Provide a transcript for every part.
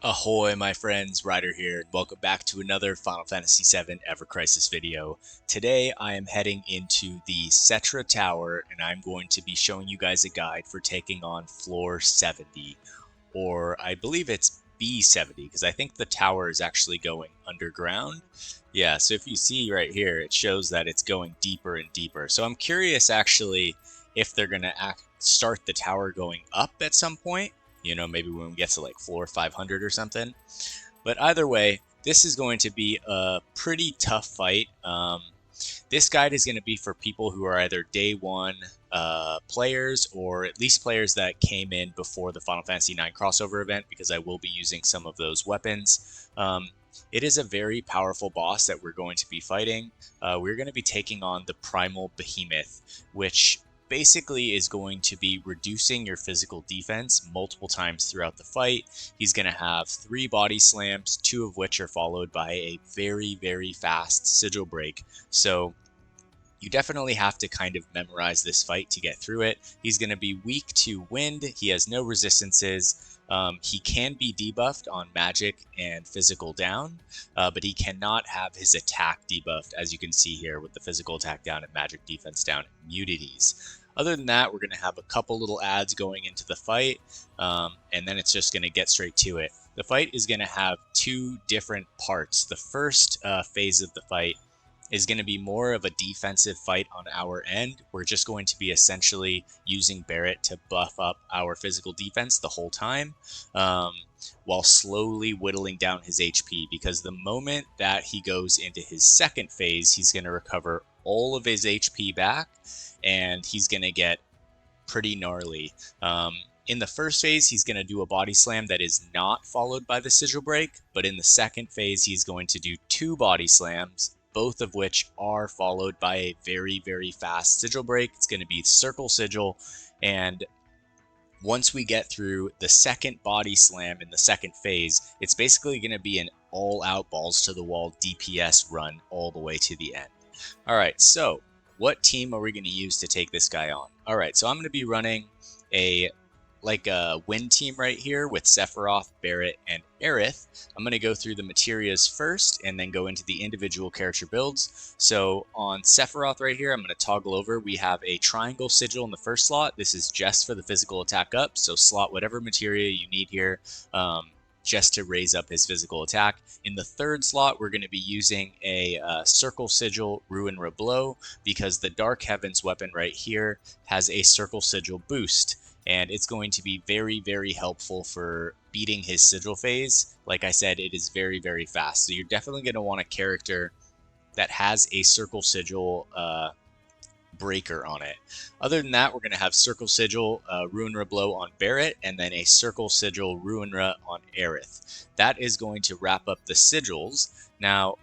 Ahoy, my friends, Ryder here, and welcome back to another Final Fantasy VII Ever Crisis video. Today I am heading into the Cetra Tower, and I'm going to be showing you guys a guide for taking on Floor 70, or I believe it's B70, because I think the tower is actually going underground. Yeah, so if you see right here, it shows that it's going deeper and deeper. So I'm curious, actually, if they're going to start the tower going up at some point. You know, maybe when we get to like floor 500 or something. But either way, this is going to be a pretty tough fight. This guide is going to be for people who are either day one players or at least players that came in before the Final Fantasy IX crossover event, because I will be using some of those weapons. It is a very powerful boss that we're going to be fighting. We're going to be taking on the Primal Behemeth, which basically is going to be reducing your physical defense multiple times throughout the fight. He's going to have 3 body slams, 2 of which are followed by a very, very fast sigil break. So you definitely have to kind of memorize this fight to get through it. He's going to be weak to wind. He has no resistances. He can be debuffed on magic and physical down, but he cannot have his attack debuffed, as you can see here with the physical attack down and magic defense down immunities. Other than that, we're going to have a couple little adds going into the fight, and then it's just going to get straight to it. The fight is going to have 2 different parts. The first phase of the fight is going to be more of a defensive fight on our end. We're just going to be essentially using Barret to buff up our physical defense the whole time, while slowly whittling down his HP, because the moment that he goes into his second phase, he's going to recover all of his HP back, and he's going to get pretty gnarly. In the first phase, he's going to do a body slam that is not followed by the sigil break, but in the second phase, he's going to do 2 body slams, both of which are followed by a very, very fast sigil break. It's going to be circle sigil, and once we get through the second body slam in the second phase, it's basically going to be an all-out balls to the wall DPS run all the way to the end. All right, so what team are we going to use to take this guy on? All right, so I'm going to be running a wind team right here with Sephiroth, Barret, and Aerith. I'm going to go through the materias first and then go into the individual character builds. So on Sephiroth right here, I'm going to toggle over. We have a triangle sigil in the first slot. This is just for the physical attack up, so slot whatever materia you need here, just to raise up his physical attack. In the third slot, we're going to be using a circle sigil ruin reblow, because the Dark Heavens weapon right here has a circle sigil boost, and it's going to be very, very helpful for beating his sigil phase. Like I said, it is very, very fast. So you're definitely going to want a character that has a circle sigil breaker on it. Other than that, we're going to have circle sigil Ruinra blow on Barret, and then a circle sigil Ruinra on Aerith. That is going to wrap up the sigils. Now,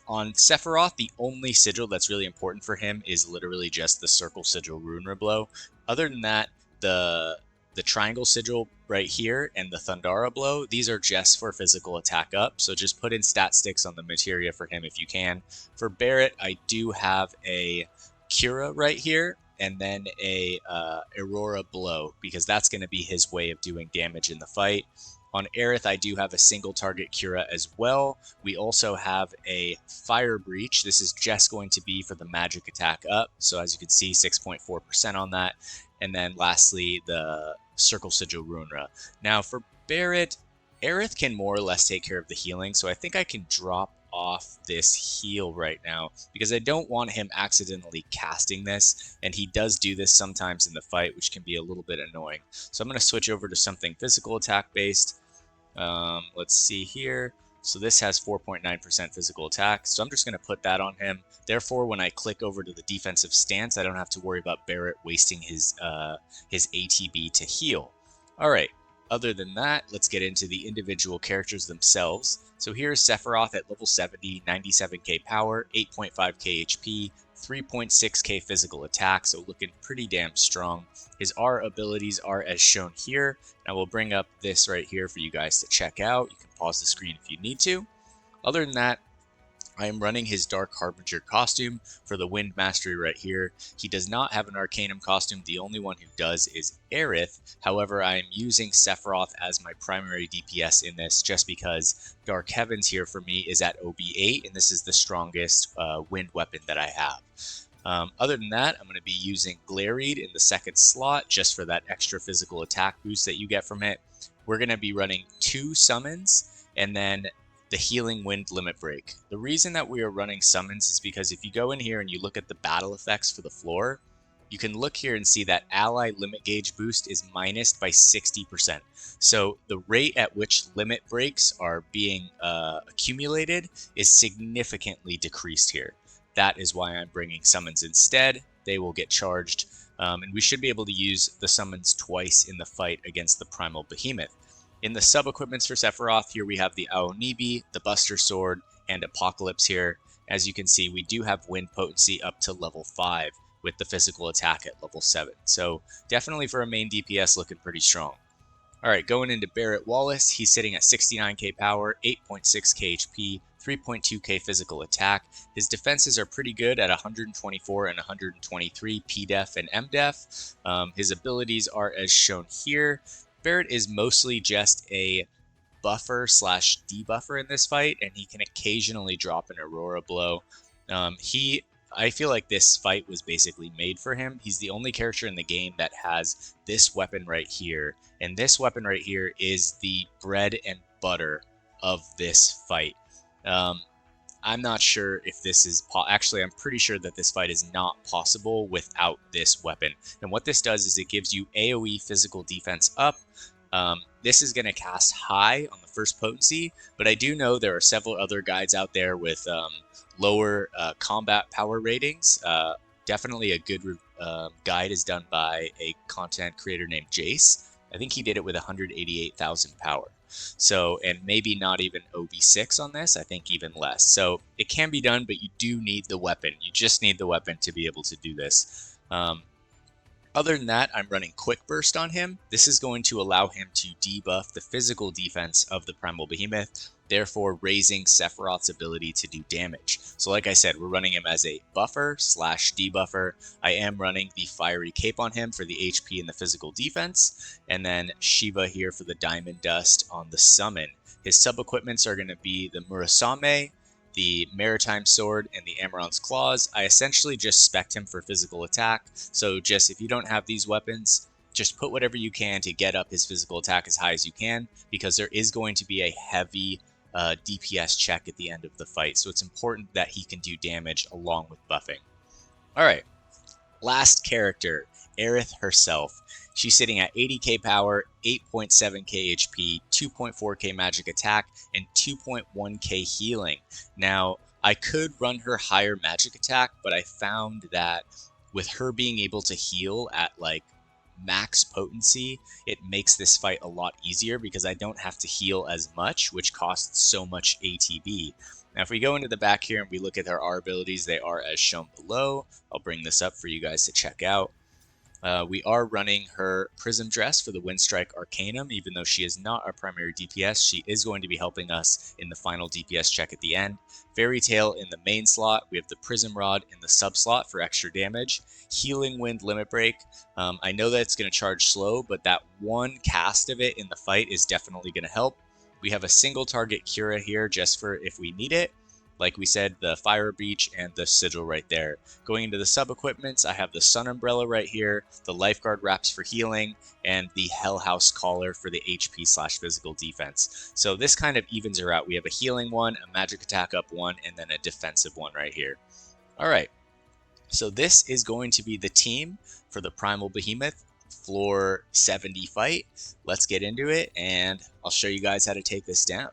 on Sephiroth, the only sigil that's really important for him is literally just the circle sigil Ruinra blow. Other than that, the triangle sigil right here and the Thundara blow, these are just for physical attack up, so just put in stat sticks on the materia for him if you can. For Barret, I do have a Cura right here, and then a Aurora blow, because that's going to be his way of doing damage in the fight. On Aerith, I do have a single target Cura as well. We also have a Fire Breach. This is just going to be for the magic attack up, so as you can see, 6.4% on that. And then lastly, the Circle Sigil Ruinra. Now for Barret, Aerith can more or less take care of the healing, so I think I can drop off this heal right now, because I don't want him accidentally casting this, and he does do this sometimes in the fight, which can be a little bit annoying. So I'm going to switch over to something physical attack based. Let's see here. So this has 4.9% physical attack, so I'm just going to put that on him. Therefore, when I click over to the defensive stance, I don't have to worry about Barret wasting his ATB to heal. All right. Other than that, let's get into the individual characters themselves. So here's Sephiroth at level 70, 97k power, 8.5k HP, 3.6k physical attack, so looking pretty damn strong. His R abilities are as shown here. I will bring up this right here for you guys to check out. You can pause the screen if you need to. Other than that, I am running his Dark Harbinger costume for the Wind Mastery right here. He does not have an Arcanum costume. The only one who does is Aerith. However, I am using Sephiroth as my primary DPS in this just because Dark Heavens here for me is at OB8, and this is the strongest wind weapon that I have. Other than that, I'm going to be using Glareed in the second slot just for that extra physical attack boost that you get from it. We're going to be running 2 summons and then the Healing Wind Limit Break. The reason that we are running summons is because if you go in here and you look at the battle effects for the floor, you can look here and see that ally limit gauge boost is minused by 60%. So the rate at which limit breaks are being accumulated is significantly decreased here. That is why I'm bringing summons instead. They will get charged, and we should be able to use the summons twice in the fight against the Primal Behemoth. In the sub-equipments for Sephiroth, here we have the Aonibi, the Buster Sword, and Apocalypse here. As you can see, we do have Wind Potency up to level 5 with the physical attack at level 7. So definitely for a main DPS looking pretty strong. Alright, going into Barrett Wallace, he's sitting at 69k power, 8.6k HP, 3.2k physical attack. His defenses are pretty good at 124 and 123 PDEF and MDEF. His abilities are as shown here. Barrett is mostly just a buffer slash debuffer in this fight, and he can occasionally drop an Aurora blow. I feel like this fight was basically made for him. He's the only character in the game that has this weapon right here, and this weapon right here is the bread and butter of this fight. I'm not sure if this is actually I'm pretty sure that this fight is not possible without this weapon. And what this does is it gives you AoE physical defense up. This is going to cast high on the first potency, but I do know there are several other guides out there with lower combat power ratings. Definitely a good guide is done by a content creator named Jace. I think he did it with 188,000 power. So, and maybe not even OB6 on this, I think even less. So it can be done, but you do need the weapon. You just need the weapon to be able to do this. Other than that, I'm running Quick Burst on him. This is going to allow him to debuff the physical defense of the Primal Behemoth, therefore raising Sephiroth's ability to do damage. So like I said, we're running him as a buffer slash debuffer. I am running the Fiery Cape on him for the HP and the physical defense, and then Shiva here for the Diamond Dust on the summon. His sub-equipments are going to be the Murasame, the Maritime Sword, and the Amaranth's Claws. I essentially just spec'd him for physical attack, so just if you don't have these weapons, just put whatever you can to get up his physical attack as high as you can, because there is going to be a heavy DPS check at the end of the fight, so it's important that he can do damage along with buffing. Alright, last character, Aerith herself. She's sitting at 80k power, 8.7k HP, 2.4k magic attack, and 2.1k healing. Now, I could run her higher magic attack, but I found that with her being able to heal at like max potency, it makes this fight a lot easier because I don't have to heal as much, which costs so much ATB. Now, if we go into the back here and we look at our abilities, they are as shown below. I'll bring this up for you guys to check out. We are running her Prism Dress for the Windstrike Arcanum. Even though she is not our primary DPS, she is going to be helping us in the final DPS check at the end. Fairy Tail in the main slot. We have the Prism Rod in the sub slot for extra damage. Healing Wind Limit Break. I know that it's going to charge slow, but that one cast of it in the fight is definitely going to help. We have a single target Cura here just for if we need it. Like we said, the Fire Breach and the Sigil right there. Going into the sub-equipments, I have the Sun Umbrella right here, the Lifeguard Wraps for healing, and the Hell House Collar for the HP slash physical defense. So this kind of evens her out. We have a healing one, a magic attack up one, and then a defensive one right here. Alright, so this is going to be the team for the Primal Behemoth Floor 70 fight. Let's get into it, and I'll show you guys how to take this down.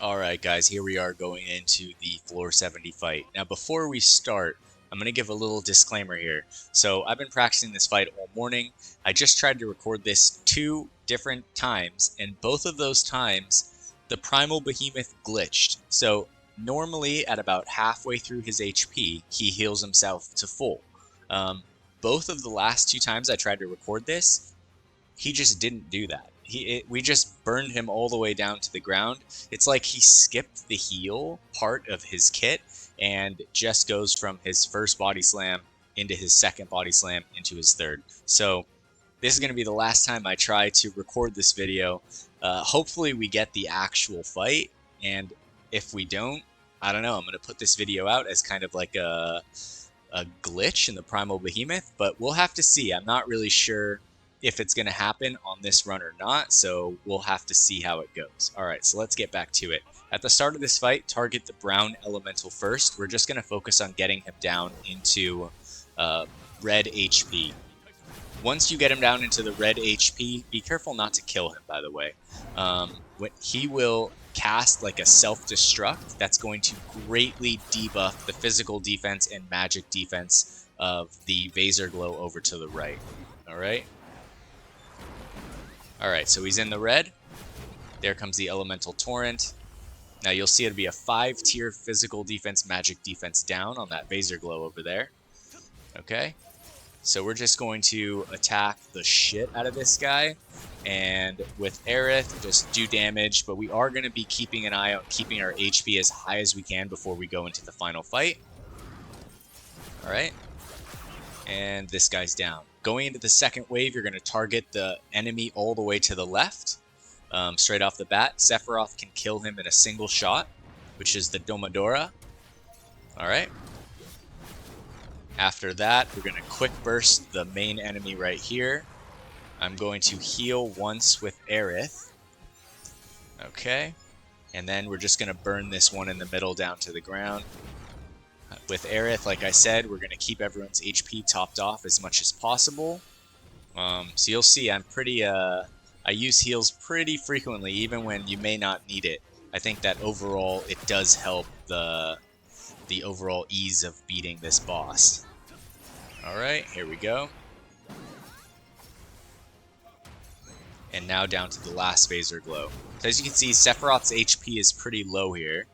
Alright guys, here we are going into the Floor 70 fight. Now before we start, I'm going to give a little disclaimer here. So I've been practicing this fight all morning. I just tried to record this 2 different times, and both of those times, the Primal Behemoth glitched. So normally at about halfway through his HP, he heals himself to full. Both of the last 2 times I tried to record this, he just didn't do that. we just burned him all the way down to the ground. It's like he skipped the heal part of his kit and just goes from his first body slam into his second body slam into his third. So this is going to be the last time I try to record this video. Hopefully we get the actual fight, and if we don't, I don't know, I'm going to put this video out as kind of like a glitch in the Primal Behemoth, but we'll have to see. I'm not really sure if it's going to happen on this run or not, so we'll have to see how it goes. Alright, so let's get back to it. At the start of this fight, target the brown elemental first. We're just going to focus on getting him down into red HP. Once you get him down into the red HP, be careful not to kill him, by the way. He will cast like a self-destruct that's going to greatly debuff the physical defense and magic defense of the Vaser Glow over to the right. Alright? Alright, so he's in the red. There comes the Elemental Torrent. Now you'll see it'll be a 5-tier physical defense, magic defense down on that Vaser Glow over there. Okay? So we're just going to attack the shit out of this guy, and with Aerith, just do damage, but we are going to be keeping an eye on keeping our HP as high as we can before we go into the final fight. Alright, and this guy's down. Going into the second wave, you're going to target the enemy all the way to the left. Straight off the bat, Sephiroth can kill him in a single shot, which is the Domadora. Alright. After that, we're going to quick burst the main enemy right here. I'm going to heal once with Aerith. Okay. And then we're just going to burn this one in the middle down to the ground. With Aerith, like I said, we're going to keep everyone's HP topped off as much as possible. So you'll see I'm pretty... I use heals pretty frequently, even when you may not need it. I think that overall it does help the overall ease of beating this boss. Alright, here we go. And now down to the last Vaser Glow. So as you can see, Sephiroth's HP is pretty low here.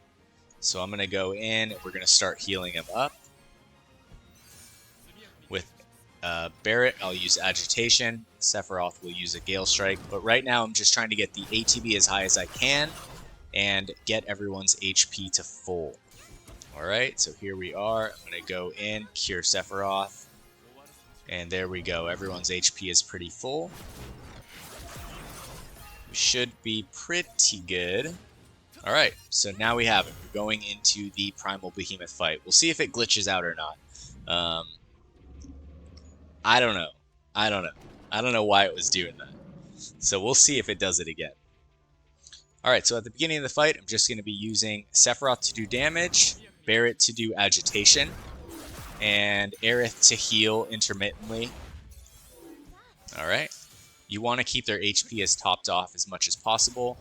So I'm going to go in, we're going to start healing him up. With Barret, I'll use Agitation. Sephiroth will use a Gale Strike. But right now I'm just trying to get the ATB as high as I can and get everyone's HP to full. Alright, so here we are. I'm going to go in, cure Sephiroth. And there we go. Everyone's HP is pretty full. We should be pretty good. Alright, so now we have it. We're going into the Primal Behemoth fight. We'll see if it glitches out or not. I don't know. I don't know why it was doing that. So we'll see if it does it again. Alright, so at the beginning of the fight, I'm just going to be using Sephiroth to do damage, Barret to do agitation, and Aerith to heal intermittently. Alright. You want to keep their HP as topped off as much as possible.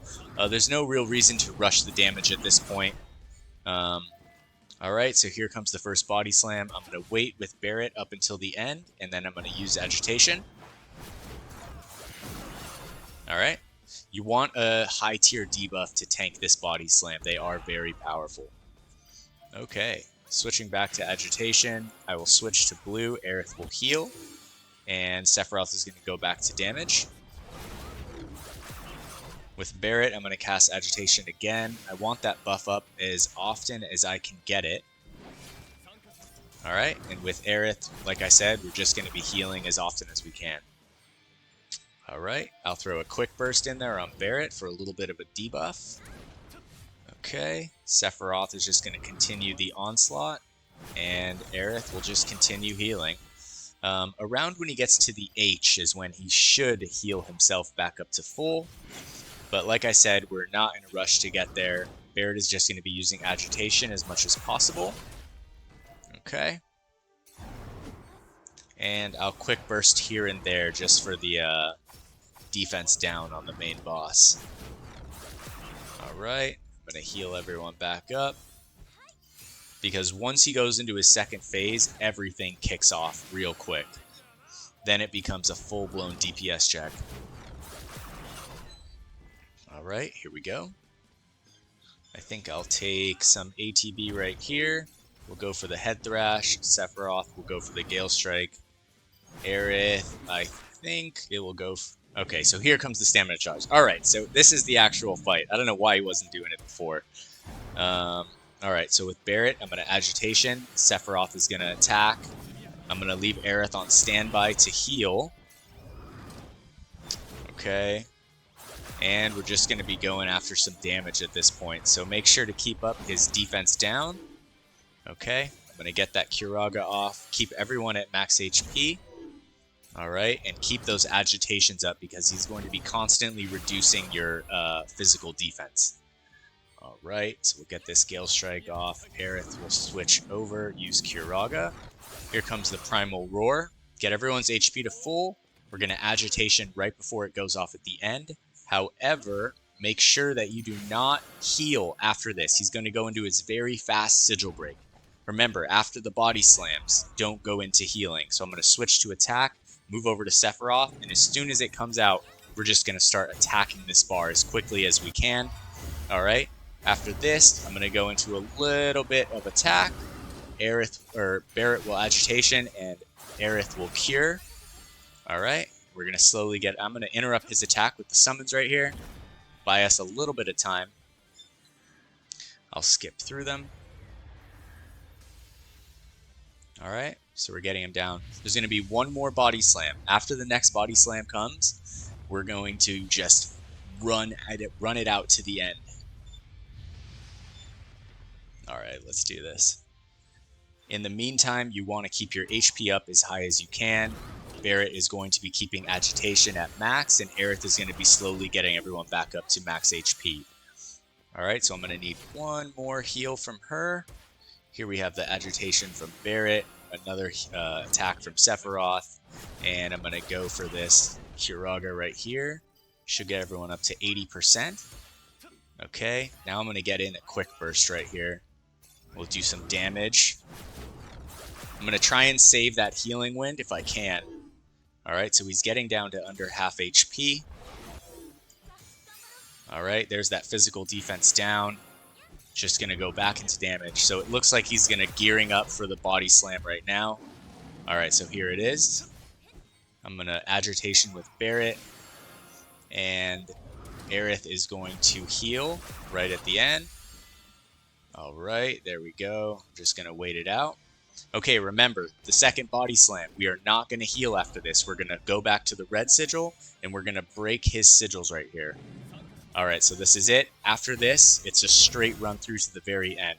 There's no real reason to rush the damage at this point. Alright, so here comes the first body slam. I'm going to wait with Barret up until the end, and then I'm going to use agitation. Alright. You want a high tier debuff to tank this body slam. They are very powerful. Okay. Switching back to agitation, I will switch to blue. Aerith will heal, and Sephiroth is going to go back to damage. With Barret, I'm going to cast agitation again. I want that buff up as often as I can get it. Alright, and with Aerith, like I said, we're just going to be healing as often as we can. Alright, I'll throw a quick burst in there on Barret for a little bit of a debuff. Okay, Sephiroth is just going to continue the onslaught, and Aerith will just continue healing. Around when he gets to the H is when he should heal himself back up to full, but like I said, we're not in a rush to get there. Barret is just going to be using agitation as much as possible. Okay. And I'll quick burst here and there just for the defense down on the main boss. Alright. I'm going to heal everyone back up, because once he goes into his second phase, everything kicks off real quick. Then it becomes a full-blown DPS check. Alright, here we go. I think I'll take some ATB right here. We'll go for the Head Thrash. Sephiroth will go for the Gale Strike. Aerith, I think it will go Okay, so here comes the stamina charge. Alright, so this is the actual fight. I don't know why he wasn't doing it before. Alright, so with Barret, I'm going to agitation. Sephiroth is going to attack. I'm going to leave Aerith on standby to heal. Okay. And we're just going to be going after some damage at this point. So make sure to keep up his defense down. Okay. I'm going to get that Curaga off. Keep everyone at max HP. Alright. And keep those agitations up because he's going to be constantly reducing your physical defense. Alright. So we'll get this Gale Strike off. Aerith will switch over. Use Curaga. Here comes the Primal Roar. Get everyone's HP to full. We're going to agitation right before it goes off at the end. However, make sure that you do not heal after this. He's going to go into his very fast sigil break. Remember, after the body slams, don't go into healing. So I'm going to switch to attack, move over to Sephiroth, and as soon as it comes out, we're just going to start attacking this bar as quickly as we can. All right. After this, I'm going to go into a little bit of attack. Barret will agitation, and Aerith will cure. All right. We're going to slowly I'm going to interrupt his attack with the summons right here. Buy us a little bit of time. I'll skip through them. All right, so we're getting him down. There's going to be one more body slam. After the next body slam comes, we're going to just run it out to the end. All right, let's do this. In the meantime, you want to keep your HP up as high as you can. Barret is going to be keeping agitation at max, and Aerith is going to be slowly getting everyone back up to max HP. Alright, so I'm going to need one more heal from her. Here we have the agitation from Barret, another attack from Sephiroth, and I'm going to go for this Curaga right here. Should get everyone up to 80%. Okay, now I'm going to get in a quick burst right here. We'll do some damage. I'm going to try and save that healing wind if I can. Alright, so he's getting down to under half HP. Alright, there's that physical defense down. Just going to go back into damage. So it looks like he's going to gearing up for the body slam right now. Alright, so here it is. I'm going to agitation with Barret. And Aerith is going to heal right at the end. Alright, there we go. I'm just going to wait it out. Okay, remember, the second body slam, we are not going to heal after this. We're going to go back to the red sigil, and we're going to break his sigils right here. Alright, so this is it. After this, it's a straight run through to the very end.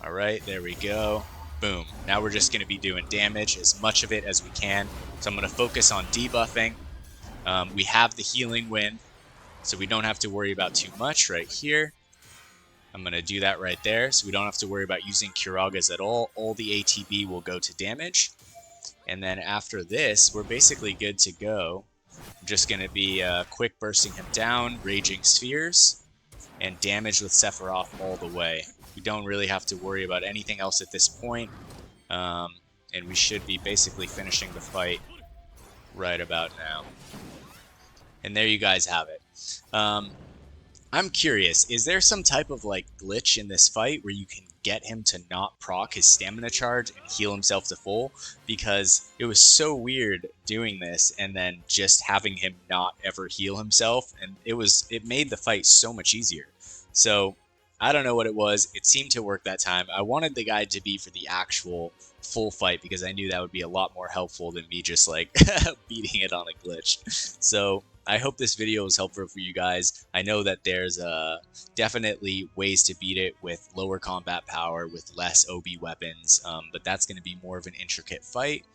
Alright, there we go. Boom. Now we're just going to be doing damage, as much of it as we can. So I'm going to focus on debuffing. We have the healing wind, so we don't have to worry about too much right here. I'm going to do that right there, so we don't have to worry about using Curagas at all. All the ATB will go to damage. And then after this, we're basically good to go. I'm just going to be quick bursting him down, Raging Spheres, and damage with Sephiroth all the way. We don't really have to worry about anything else at this point. And we should be basically finishing the fight right about now. And there you guys have it. I'm curious, is there some type of like glitch in this fight where you can get him to not proc his stamina charge and heal himself to full? Because it was so weird doing this and then just having him not ever heal himself, and it made the fight so much easier. So I don't know what it was. It seemed to work that time. I wanted the guide to be for the actual full fight because I knew that would be a lot more helpful than me just like beating it on a glitch. So I hope this video was helpful for you guys. I know that there's definitely ways to beat it with lower combat power, with less OB weapons, but that's going to be more of an intricate fight.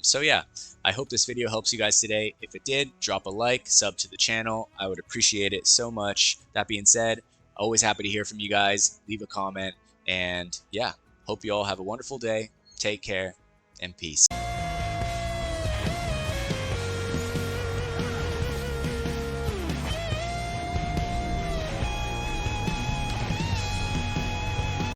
So yeah, I hope this video helps you guys today. If it did, drop a like, sub to the channel. I would appreciate it so much. That being said, always happy to hear from you guys. Leave a comment, and yeah, hope you all have a wonderful day. Take care, and peace.